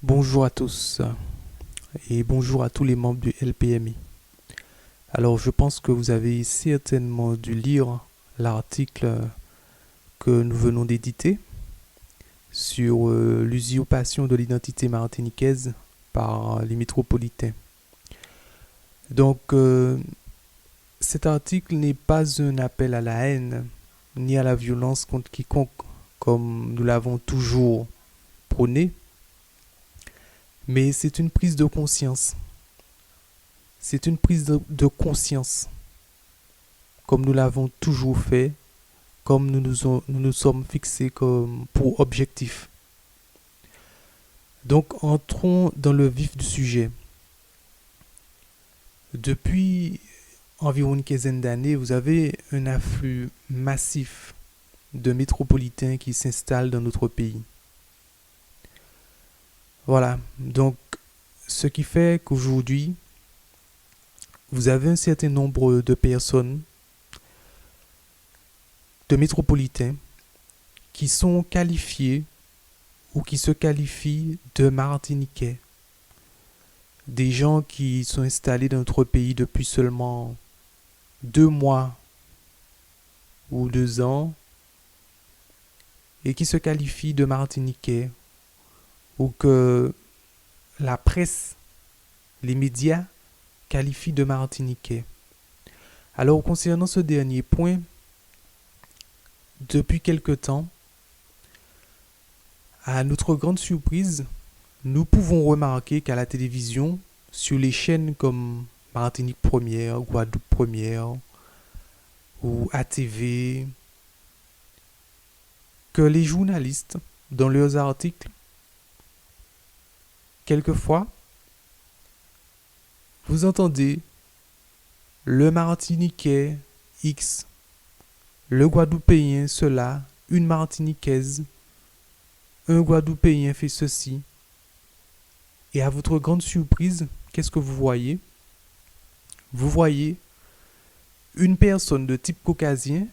Bonjour à tous et bonjour à tous les membres du LPMI. Alors, je pense que vous avez certainement dû lire l'article que nous venons d'éditer sur l'usurpation de l'identité martiniquaise par les métropolitains. Donc, cet article n'est pas un appel à la haine ni à la violence contre quiconque, comme nous l'avons toujours prôné, mais c'est une prise de conscience. C'est une prise de conscience, comme nous l'avons toujours fait, comme nous sommes fixés comme pour objectif. Donc, entrons dans le vif du sujet. Depuis environ une quinzaine d'années, vous avez un afflux massif de métropolitains qui s'installent dans notre pays. Voilà, donc ce qui fait qu'aujourd'hui, vous avez un certain nombre de personnes, de métropolitains, qui sont qualifiés ou qui se qualifient de Martiniquais. Des gens qui sont installés dans notre pays depuis seulement 2 mois ou 2 ans et qui se qualifient de Martiniquais ou que la presse, les médias qualifient de Martiniquais. Alors concernant ce dernier point, depuis quelque temps, à notre grande surprise, nous pouvons remarquer qu'à la télévision, sur les chaînes comme Martinique Première, Guadeloupe Première ou ATV, que les journalistes, dans leurs articles, quelquefois, vous entendez le Martiniquais X, le Guadeloupéen cela, une Martiniquaise, un Guadeloupéen fait ceci. Et à votre grande surprise, qu'est-ce que vous voyez? Vous voyez une personne de type caucasien,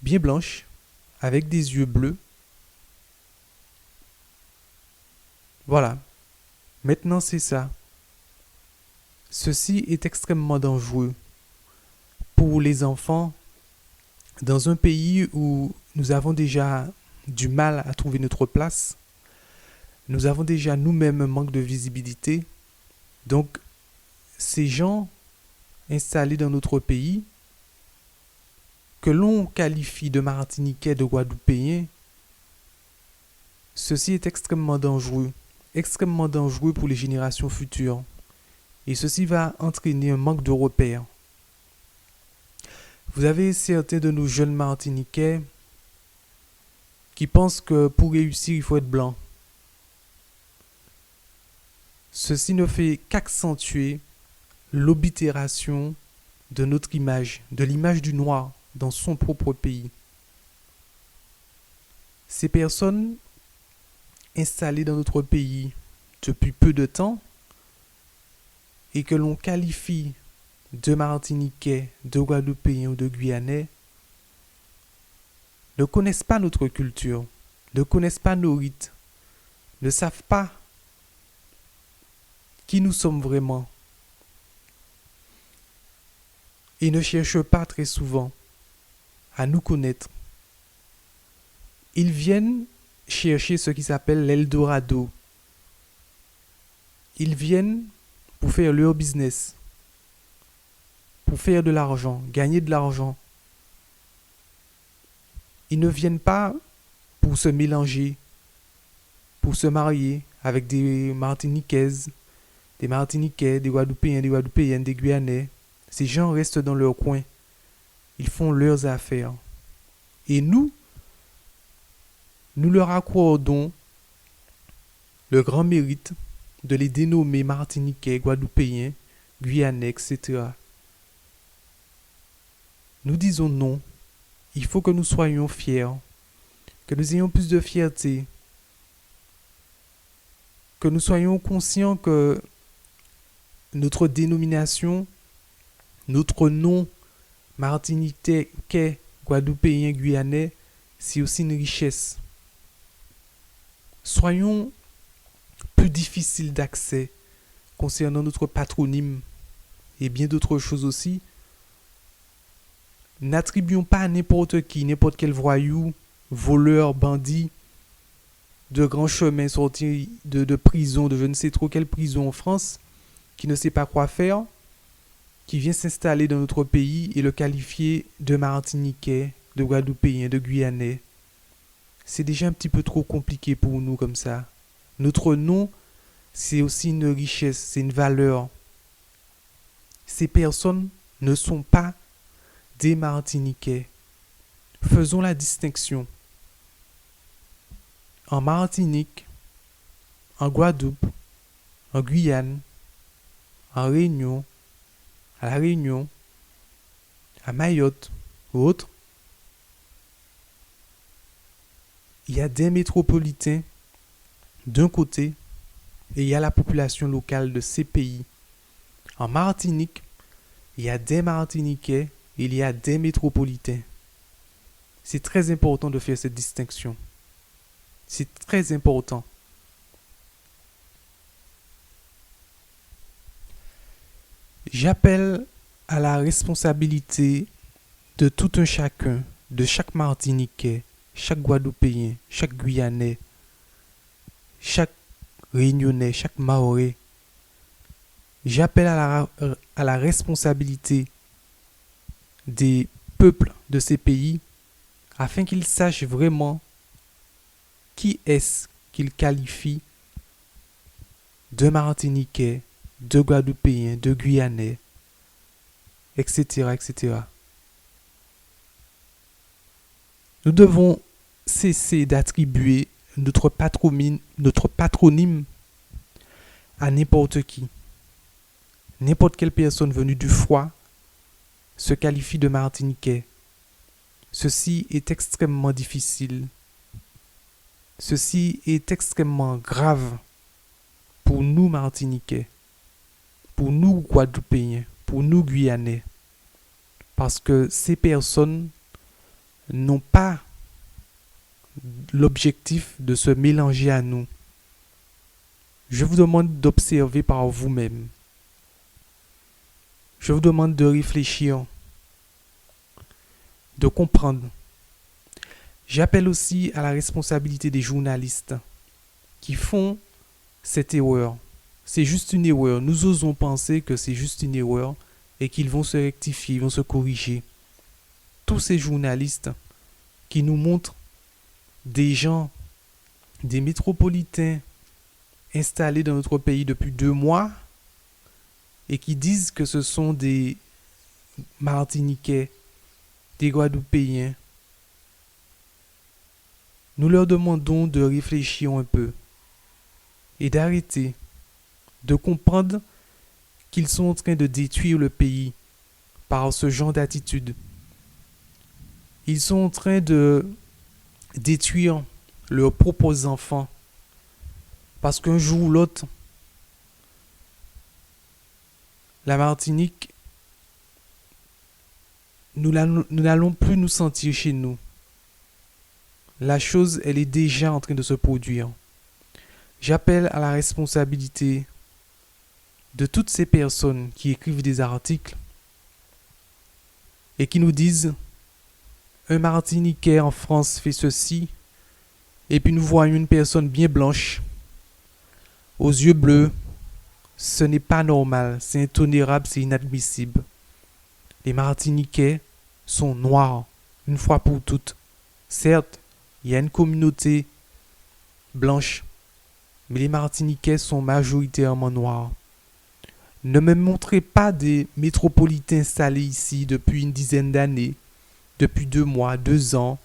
bien blanche, avec des yeux bleus. Voilà. Maintenant, c'est ça. Ceci est extrêmement dangereux pour les enfants dans un pays où nous avons déjà du mal à trouver notre place. Nous avons déjà nous-mêmes un manque de visibilité. Donc, ces gens installés dans notre pays, que l'on qualifie de Martiniquais, de Guadeloupéens, ceci est extrêmement dangereux pour les générations futures. Et ceci va entraîner un manque de repères. Vous avez certains de nos jeunes Martiniquais qui pensent que pour réussir, il faut être blanc. Ceci ne fait qu'accentuer l'oblitération de notre image, de l'image du noir dans son propre pays. Ces personnes installées dans notre pays depuis peu de temps et que l'on qualifie de Martiniquais, de Guadeloupéens ou de Guyanais ne connaissent pas notre culture, ne connaissent pas nos rites, ne savent pas qui nous sommes vraiment et ne cherchent pas très souvent à nous connaître. Ils viennent chercher ce qui s'appelle l'Eldorado. Ils viennent pour faire leur business, pour faire de l'argent, gagner de l'argent. Ils ne viennent pas pour se mélanger, pour se marier avec des Martiniquaises, des Martiniquais, des Guadeloupéens, des Guadeloupéennes, des Guyanais. Ces gens restent dans leur coin. Ils font leurs affaires. Et nous leur accordons le grand mérite de les dénommer Martiniquais, Guadeloupéens, Guyanais, etc. Nous disons non. Il faut que nous soyons fiers, que nous ayons plus de fierté, que nous soyons conscients que notre dénomination, notre nom Martiniquais, Guadeloupéen, Guyanais, c'est aussi une richesse. soyons plus difficiles d'accès concernant notre patronyme et bien d'autres choses aussi. N'attribuons pas à n'importe qui, n'importe quel voyou, voleur, bandit, de grands chemins sortis de prison, de je ne sais trop quelle prison en France, qui ne sait pas quoi faire, qui vient s'installer dans notre pays et le qualifier de Martiniquais, de Guadeloupéen, de Guyanais. C'est déjà un petit peu trop compliqué pour nous comme ça. Notre nom, c'est aussi une richesse, c'est une valeur. Ces personnes ne sont pas des Martiniquais. Faisons la distinction. En Martinique, en Guadeloupe, en Guyane, en Réunion, à La Réunion, à Mayotte ou autres, il y a des métropolitains d'un côté et il y a la population locale de ces pays. En Martinique, il y a des Martiniquais et il y a des métropolitains. C'est très important de faire cette distinction. C'est très important. J'appelle à la responsabilité de tout un chacun, de chaque Martiniquais, chaque Guadeloupéen, chaque Guyanais, chaque Réunionnais, chaque Mahorais. J'appelle à la responsabilité des peuples de ces pays afin qu'ils sachent vraiment qui est-ce qu'ils qualifient de Martiniquais, de Guadeloupéens, de Guyanais, etc., etc. Nous devons cesser d'attribuer notre patronyme à n'importe qui. N'importe quelle personne venue du froid se qualifie de Martiniquais. Ceci est extrêmement difficile. Ceci est extrêmement grave pour nous Martiniquais, pour nous Guadeloupéens, pour nous Guyanais. Parce que ces personnes n'ont pas l'objectif de se mélanger à nous. Je vous demande d'observer par vous-même. Je vous demande de réfléchir, de comprendre. J'appelle aussi à la responsabilité des journalistes qui font cette erreur. C'est juste une erreur. Nous osons penser que c'est juste une erreur et qu'ils vont se rectifier, ils vont se corriger. Tous ces journalistes qui nous montrent des gens, des métropolitains installés dans notre pays depuis 2 mois et qui disent que ce sont des Martiniquais, des Guadeloupéens. Nous leur demandons de réfléchir un peu et d'arrêter, de comprendre qu'ils sont en train de détruire le pays par ce genre d'attitude. Ils sont en train de détruire leurs propres enfants parce qu'un jour ou l'autre, la Martinique, nous n'allons plus nous sentir chez nous. La chose, elle est déjà en train de se produire. J'appelle à la responsabilité de toutes ces personnes qui écrivent des articles et qui nous disent un Martiniquais en France fait ceci et puis nous voyons une personne bien blanche aux yeux bleus. Ce n'est pas normal, c'est intolérable, c'est inadmissible. Les Martiniquais sont noirs, une fois pour toutes. Certes, il y a une communauté blanche, mais les Martiniquais sont majoritairement noirs. Ne me montrez pas des métropolitains installés ici depuis une dizaine d'années, depuis 2 mois, 2 ans,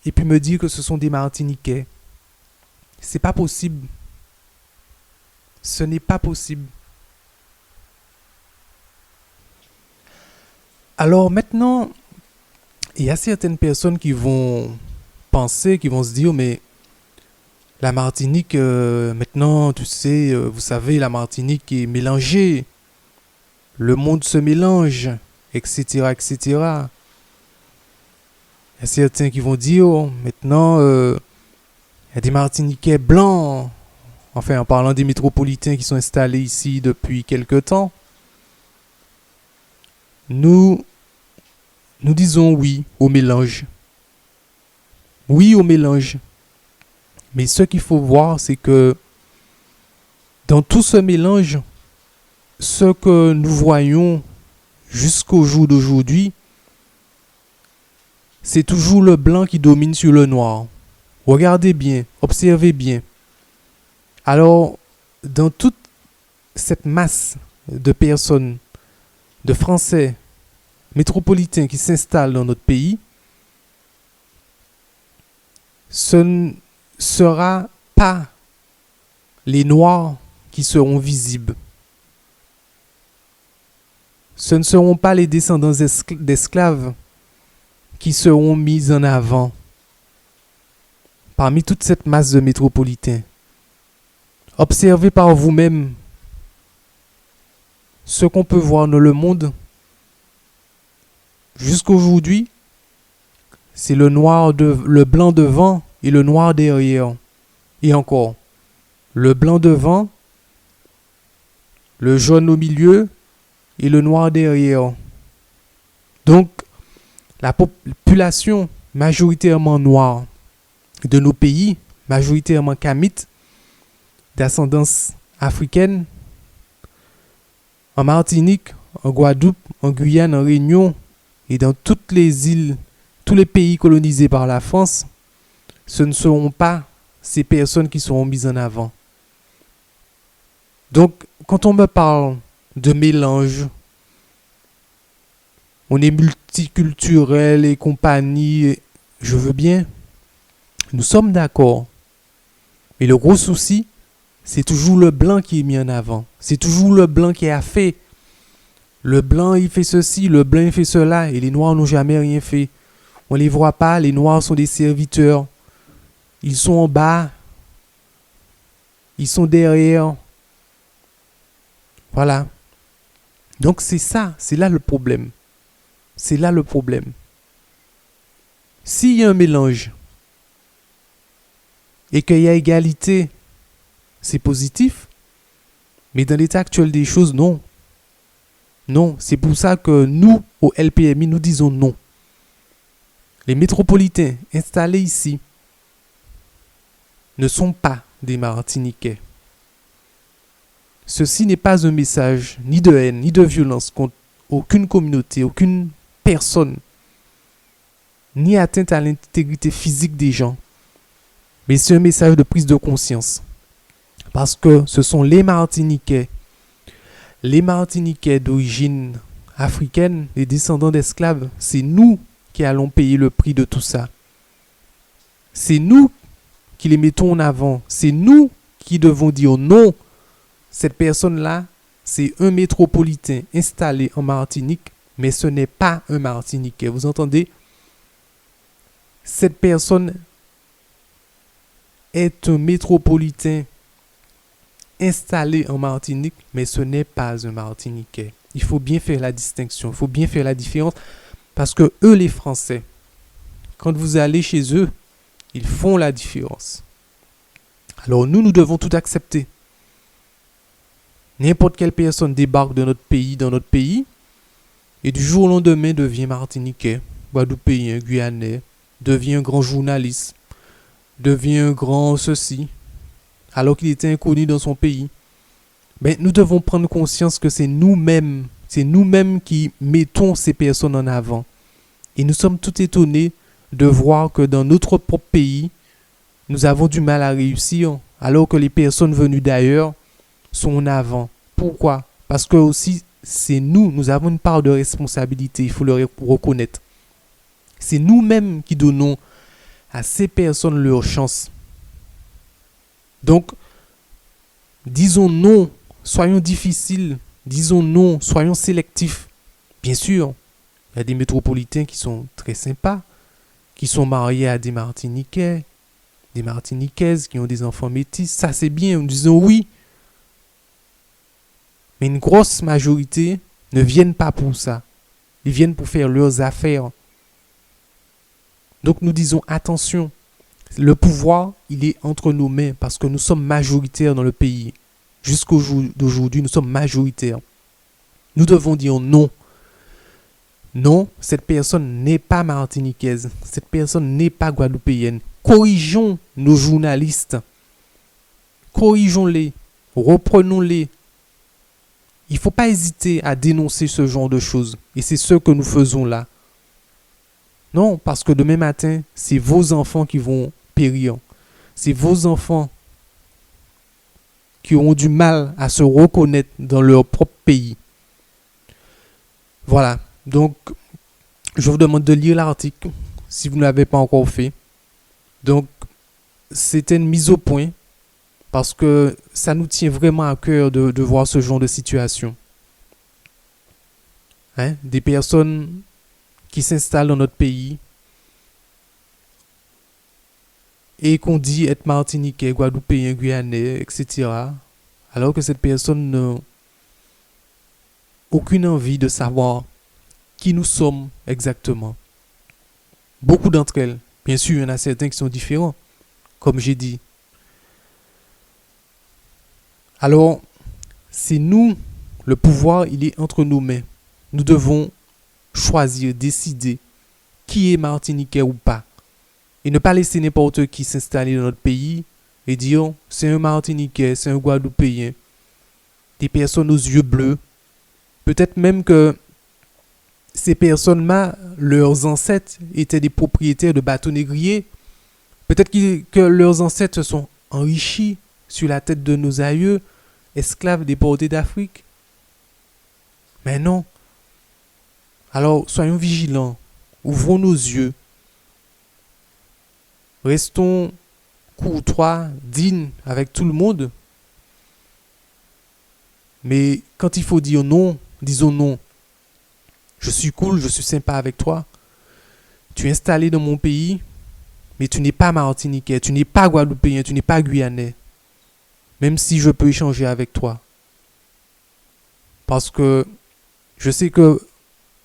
et puis me dire que ce sont des Martiniquais. C'est pas possible. Ce n'est pas possible. Alors maintenant, il y a certaines personnes qui vont penser, qui vont se dire, mais la Martinique, maintenant, tu sais, vous savez, la Martinique est mélangée. Le monde se mélange, etc., etc. Il y a certains qui vont dire, oh, maintenant, a des Martiniquais blancs, enfin en parlant des métropolitains qui sont installés ici depuis quelque temps. Nous disons oui au mélange. Oui au mélange. Mais ce qu'il faut voir, c'est que dans tout ce mélange, ce que nous voyons jusqu'au jour d'aujourd'hui, c'est toujours le blanc qui domine sur le noir. Regardez bien, observez bien. Alors, dans toute cette masse de personnes, de Français métropolitains qui s'installent dans notre pays, ce ne sera pas les Noirs qui seront visibles. Ce ne seront pas les descendants d'esclaves qui seront mis en avant parmi toute cette masse de métropolitains. Observez par vous-même ce qu'on peut voir dans le monde. Jusqu'aujourd'hui, c'est le blanc devant et le noir derrière. Et encore, le blanc devant, le jaune au milieu et le noir derrière. Donc, la population majoritairement noire de nos pays, majoritairement kamite, d'ascendance africaine, en Martinique, en Guadeloupe, en Guyane, en Réunion et dans toutes les îles, tous les pays colonisés par la France, ce ne seront pas ces personnes qui seront mises en avant. Donc, quand on me parle de mélange, on est multiculturel et compagnie, je veux bien, nous sommes d'accord. Mais le gros souci, c'est toujours le blanc qui est mis en avant. C'est toujours le blanc qui a fait. Le blanc, il fait ceci, le blanc, il fait cela, et les noirs n'ont jamais rien fait. On ne les voit pas, les noirs sont des serviteurs. Ils sont en bas, ils sont derrière. Voilà. Donc c'est ça, c'est là le problème. C'est là le problème. S'il y a un mélange et qu'il y a égalité, c'est positif. Mais dans l'état actuel des choses, non. Non, c'est pour ça que nous, au LPMI, nous disons non. Les métropolitains installés ici ne sont pas des Martiniquais. Ceci n'est pas un message ni de haine, ni de violence contre aucune communauté, aucune personne, ni atteinte à l'intégrité physique des gens. Mais c'est un message de prise de conscience. Parce que ce sont les Martiniquais d'origine africaine, les descendants d'esclaves, c'est nous qui allons payer le prix de tout ça. C'est nous qui les mettons en avant. C'est nous qui devons dire non. Cette personne-là, c'est un métropolitain installé en Martinique, mais ce n'est pas un Martiniquais. Vous entendez? Cette personne est un métropolitain installé en Martinique, mais ce n'est pas un Martiniquais. Il faut bien faire la distinction, il faut bien faire la différence, parce que eux, les Français, quand vous allez chez eux, ils font la différence. Alors nous devons tout accepter. N'importe quelle personne débarque de notre pays, dans notre pays, et du jour au lendemain devient Martiniquais, Guadeloupéen, Guyanais, devient un grand journaliste, devient un grand ceci, alors qu'il était inconnu dans son pays. Mais nous devons prendre conscience que c'est nous-mêmes qui mettons ces personnes en avant. Et nous sommes tout étonnés de voir que dans notre propre pays, nous avons du mal à réussir, alors que les personnes venues d'ailleurs sont en avant. Pourquoi? Parce que aussi, c'est nous avons une part de responsabilité, il faut le reconnaître. C'est nous-mêmes qui donnons à ces personnes leur chance. Donc, disons non, soyons difficiles, disons non, soyons sélectifs. Bien sûr, il y a des métropolitains qui sont très sympas, qui sont mariés à des Martiniquais, des Martiniquaises qui ont des enfants métis. Ça, c'est bien, nous disons oui. Mais une grosse majorité ne viennent pas pour ça. Ils viennent pour faire leurs affaires. Donc nous disons attention. Le pouvoir, il est entre nos mains parce que nous sommes majoritaires dans le pays. Jusqu'au jour d'aujourd'hui, nous sommes majoritaires. Nous devons dire non. Non, cette personne n'est pas martiniquaise. Cette personne n'est pas guadeloupéenne. Corrigeons nos journalistes. Corrigeons-les. Reprenons-les. Il ne faut pas hésiter à dénoncer ce genre de choses. Et c'est ce que nous faisons là. Non, parce que demain matin, c'est vos enfants qui vont périr. C'est vos enfants qui auront du mal à se reconnaître dans leur propre pays. Voilà. Donc, je vous demande de lire l'article si vous ne l'avez pas encore fait. Donc, c'était une mise au point parce que ça nous tient vraiment à cœur de voir ce genre de situation. Hein? Des personnes qui s'installent dans notre pays et qu'on dit être martiniquais, guadeloupéen, guyanais, etc. Alors que cette personne n'a aucune envie de savoir qui nous sommes exactement. Beaucoup d'entre elles, bien sûr, il y en a certains qui sont différents, comme j'ai dit. Alors, c'est nous, le pouvoir, il est entre nos mains. Nous devons choisir, décider qui est martiniquais ou pas. Et ne pas laisser n'importe qui s'installer dans notre pays et dire c'est un martiniquais, c'est un guadeloupéen. Des personnes aux yeux bleus. Peut-être même que ces personnes-là, leurs ancêtres étaient des propriétaires de bateaux négriers. Peut-être que leurs ancêtres se sont enrichis sur la tête de nos aïeux, esclaves déportés d'Afrique. Mais non. Alors, soyons vigilants. Ouvrons nos yeux. Restons courtois, dignes avec tout le monde. Mais quand il faut dire non, disons non. Je suis cool, je suis sympa avec toi. Tu es installé dans mon pays, mais tu n'es pas martiniquais, tu n'es pas guadeloupéen, tu n'es pas guyanais. Même si je peux échanger avec toi. Parce que je sais que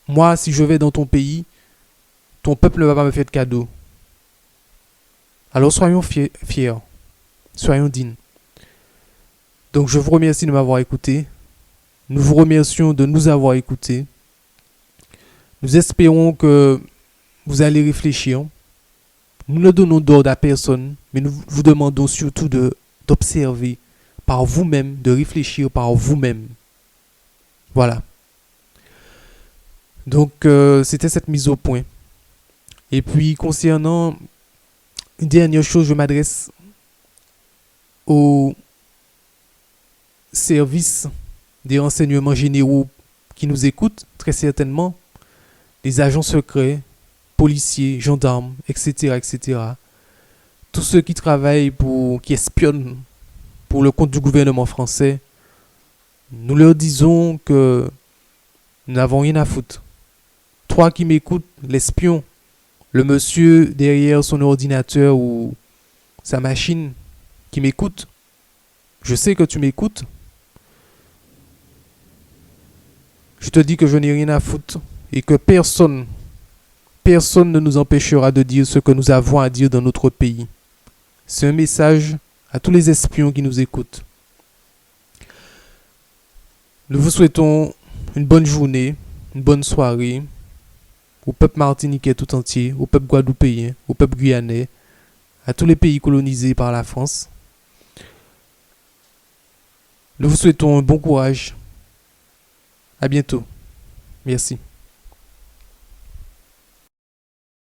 moi, si je vais dans ton pays, ton peuple ne va pas me faire de cadeau. Alors soyons fiers, soyons dignes. Donc je vous remercie de m'avoir écouté. Nous vous remercions de nous avoir écoutés. Nous espérons que vous allez réfléchir. Nous ne donnons d'ordre à personne, mais nous vous demandons surtout d'observer par vous-même, de réfléchir par vous-même. Voilà. Donc, c'était cette mise au point. Et puis, concernant une dernière chose, je m'adresse aux services des renseignements généraux qui nous écoutent, très certainement, les agents secrets, policiers, gendarmes, etc., etc. Tous ceux qui travaillent qui espionnent pour le compte du gouvernement français, nous leur disons que nous n'avons rien à foutre. Toi qui m'écoutes, l'espion, le monsieur derrière son ordinateur ou sa machine qui m'écoute, je sais que tu m'écoutes. Je te dis que je n'ai rien à foutre et que personne ne nous empêchera de dire ce que nous avons à dire dans notre pays. C'est un message à tous les espions qui nous écoutent. Nous vous souhaitons une bonne journée, une bonne soirée au peuple martiniquais tout entier, au peuple guadeloupéen, au peuple guyanais, à tous les pays colonisés par la France. Nous vous souhaitons un bon courage. À bientôt. Merci.